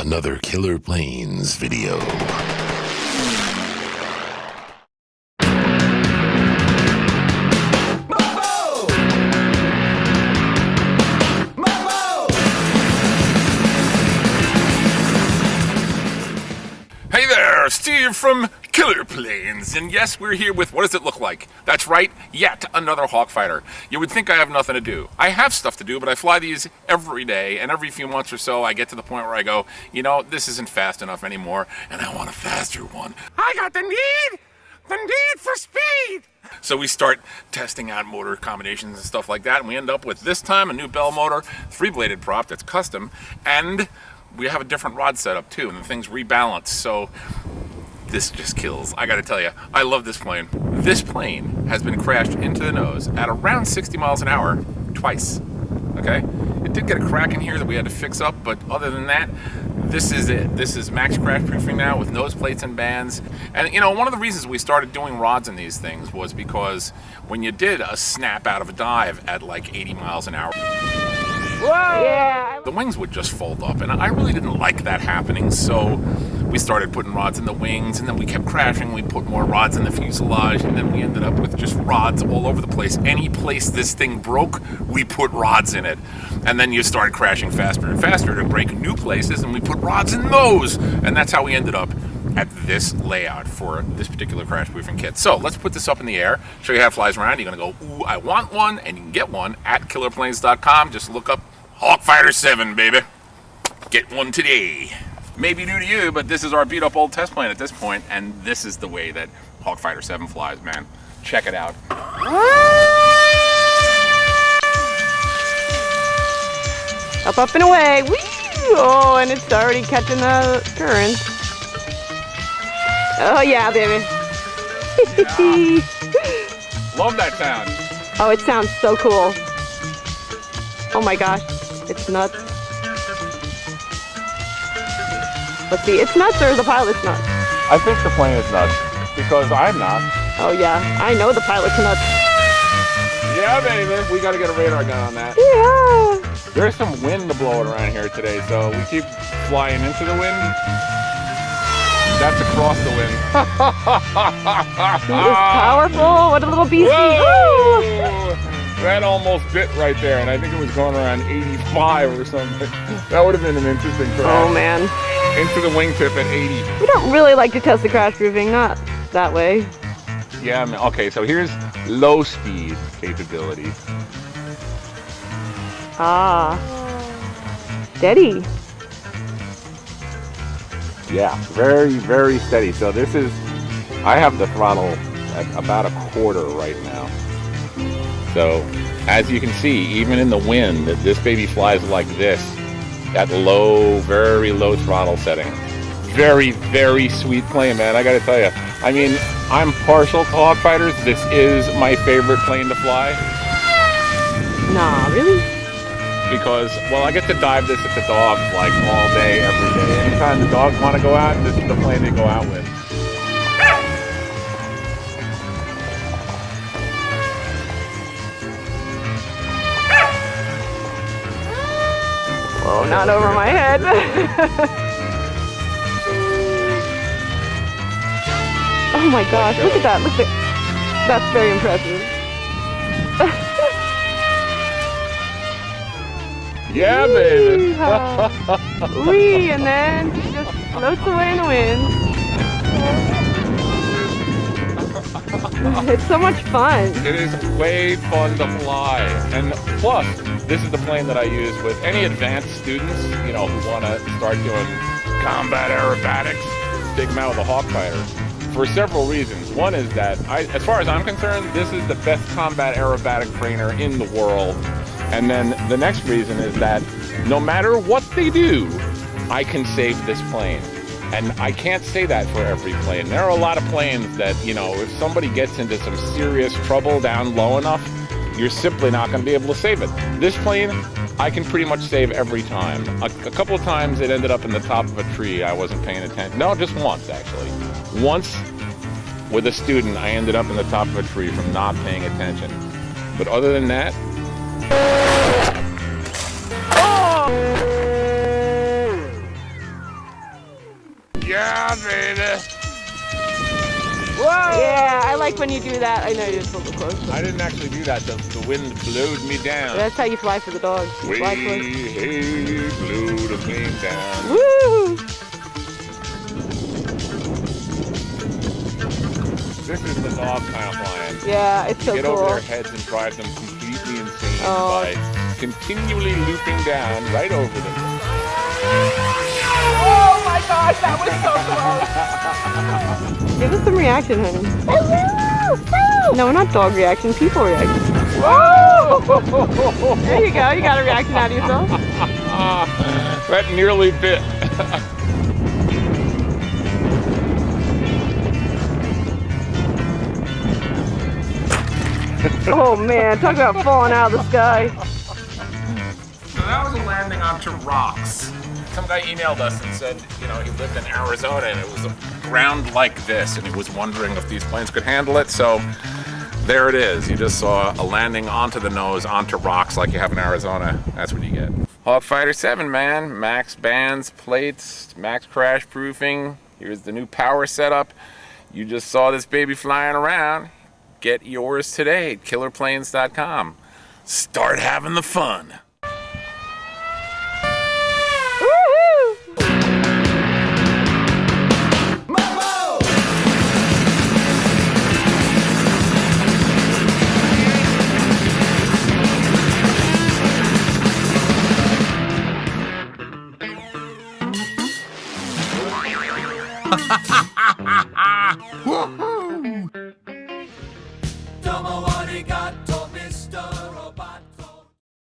another Killer Planes video. Hey there, Steve from Killer Planes, and yes, we're here with, what does it look like? That's right, yet another HawkFighter. You would think I have nothing to do. I have stuff to do, but I fly these every day, and every few months or so, I get to the point where I go, you know, this isn't fast enough anymore, and I want a faster one. I got the need for speed. So we start testing out motor combinations and stuff like that, and we end up with, this time, a new Bell motor, 3-bladed prop that's custom, and we have a different rod setup too, and the thing's rebalanced, so this just kills. I gotta tell you, I love this plane. This plane has been crashed into the nose at around 60 miles an hour twice, okay? It did get a crack in here that we had to fix up, but other than that, this is it. This is max crash proofing now with nose plates and bands. And you know, one of the reasons we started doing rods in these things was because when you did a snap out of a dive at like 80 miles an hour, whoa! Yeah. The wings would just fold up, and I really didn't like that happening, so we started putting rods in the wings, and then we kept crashing. We put more rods in the fuselage, and then we ended up with just rods all over the place. Any place this thing broke, we put rods in it. And then you started crashing faster and faster to break new places, and we put rods in those. And that's how we ended up at this layout for this particular crash proofing kit. So let's put this up in the air, show you how it flies around. You're gonna go, ooh, I want one, and you can get one at killerplanes.com. Just look up HawkFighter 7, baby. Get one today. Maybe new to you, but this is our beat up old test plane at this point, and this is the way that HawkFighter 7 flies, man. Check it out. Up, up, and away. Whee! Oh, and it's already catching the current. Oh, yeah, baby. Yeah. Love that sound. Oh, it sounds so cool. Oh my gosh, it's nuts. Let's see, it's nuts or the pilot's nuts? I think the plane is nuts, because I'm not. Oh yeah, I know the pilot's nuts. Yeah, baby. We got to get a radar gun on that. Yeah. There's some wind blowing around here today, so we keep flying into the wind. That's across the wind. He is powerful. What a little beastie. That almost bit right there, and I think it was going around 85 or something. That would have been an interesting crash. Oh man. Into the wingtip at 80. We don't really like to test the crash proofing, not that way. Yeah, man. Okay, so here's low speed capability. Ah. Steady. Yeah, very, very steady. So this is, I have the throttle at about a quarter right now. So as you can see, even in the wind, this baby flies like this at low, very low throttle setting. Very, very sweet plane, man. I gotta tell you. I mean, I'm partial to HawkFighters. This is my favorite plane to fly. Nah, really? Because, well, I get to dive this at the dogs like all day, every day. Anytime the dogs want to go out, this is the plane they go out with. Whoa, not over my head. Oh my gosh, look at that. Look at that. That's very impressive. Yeah, baby. Wee, and then she just floats away in the wind. It's so much fun. It is way fun to fly. And plus, this is the plane that I use with any advanced students, you know, who want to start doing combat aerobatics. Take them out with a HawkFighter. For several reasons. One is that, as far as I'm concerned, this is the best combat aerobatic trainer in the world. And then the next reason is that no matter what they do, I can save this plane. And I can't say that for every plane. There are a lot of planes that, you know, if somebody gets into some serious trouble down low enough, you're simply not going to be able to save it. This plane, I can pretty much save every time. A couple of times it ended up in the top of a tree. I wasn't paying attention. No, just once, actually. Once, with a student, I ended up in the top of a tree from not paying attention. But other than that, Yeah, baby. Whoa! Yeah, I like when you do that. I know you're just a little close. I didn't actually do that. The wind blowed me down. That's how you fly for the dogs. You fly close. Hey, blew the plane down. Woo! This is the dog kind of flying. Yeah, it's so Get cool. over their heads and drive them completely insane Oh. by continually looping down right over them. Oh my gosh, that was so close. Give us some reaction, honey. No, not dog reaction, people reaction. Whoa! There you go, you got a reaction out of yourself. That nearly bit. Oh man, talk about falling out of the sky. So that was a landing onto rocks. Some guy emailed us and said, you know, he lived in Arizona and it was a ground like this and he was wondering if these planes could handle it. So there it is. You just saw a landing onto the nose, onto rocks like you have in Arizona. That's what you get. HawkFighter 7, man. Max bands, plates, max crash proofing. Here's the new power setup. You just saw this baby flying around. Get yours today at killerplanes.com. Start having the fun. Woo!